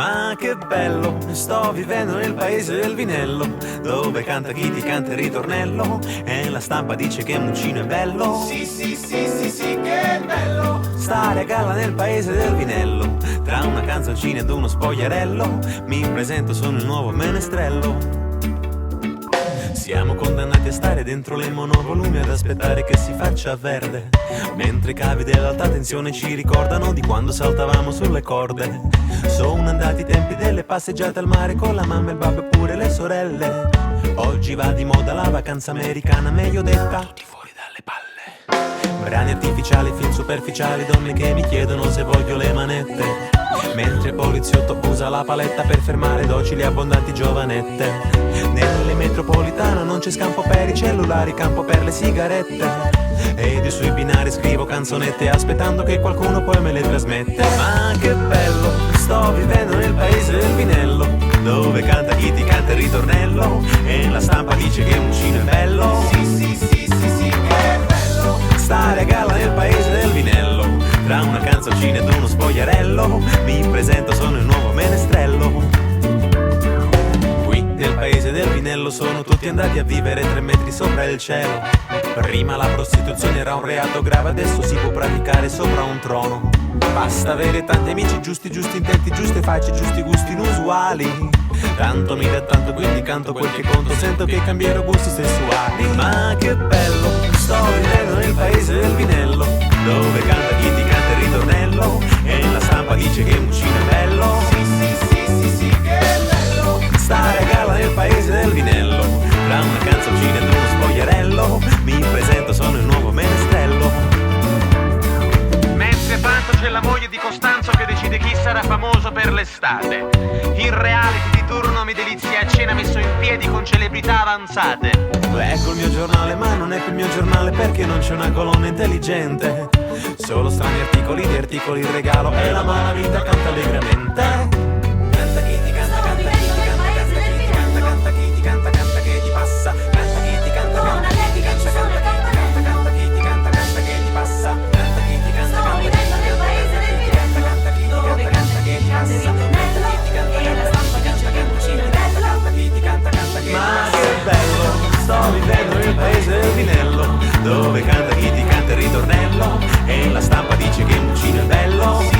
Ma che bello, sto vivendo nel paese del vinello, dove canta chi ti canta il ritornello, e la stampa dice che Muccino è bello. Sì, sì, sì, sì, sì, che bello stare a galla nel paese del vinello, tra una canzoncina ed uno spogliarello. Mi presento, sono il nuovo menestrello. Siamo condannati a stare dentro le monovolumi ad aspettare che si faccia verde, mentre i cavi dell'alta tensione ci ricordano di quando saltavamo sulle corde. Sono andati i tempi delle passeggiate al mare con la mamma, il babbo e pure le sorelle. Oggi va di moda la vacanza americana, meglio detta tutti fuori dalle palle. Brani artificiali, film superficiali, donne che mi chiedono se voglio le manette, mentre il poliziotto usa la paletta per fermare docili e abbondanti giovanette. Nelle metropolitane non c'è scampo per i cellulari, campo per le sigarette, ed io sui binari scrivo canzonette aspettando che qualcuno poi me le trasmette. Ma che bello, sto vivendo nel paese del vinello, dove canta chi ti canta il ritornello, e la stampa dice che Muccino è bello. Sì, sì, sì, sì, sì, che bello stare a galla nel paese del vinello, tra una canzoncina ed uno spogliarello. Mi presento, sono il nuovo menestrello. Nel paese del vinello sono tutti andati a vivere 3 metri sopra il cielo. Prima la prostituzione era un reato grave, adesso si può praticare sopra un trono. Basta avere tanti amici giusti, giusti intenti, giuste facce, giusti gusti inusuali. Tanto mi dà tanto, quindi canto quel che conto, sento che cambierò gusti sessuali. Ma che bello, sto vivendo nel paese del vinello, dove canta chi ti canta il ritornello, e la stampa dice che Muccino è bello. Sì, sì, sì, sì, sì, che bello stare a galla nel paese del vinello, tra una canzoncina ed uno spogliarello. Mi presento, sono il nuovo menestrello. Mentre tanto c'è la moglie di Costanzo che decide chi sarà famoso per l'estate. Il reality di turno mi delizia a cena messo in piedi con celebrità avanzate. Ecco il mio giornale, ma non è più il mio giornale perché non c'è una colonna intelligente. Solo strani articoli di articoli in regalo, e la malavita canta allegramente. Ma che bello, sto vivendo nel paese del vinello, dove canta chi ti canta il ritornello, e la stampa dice che Muccino è bello.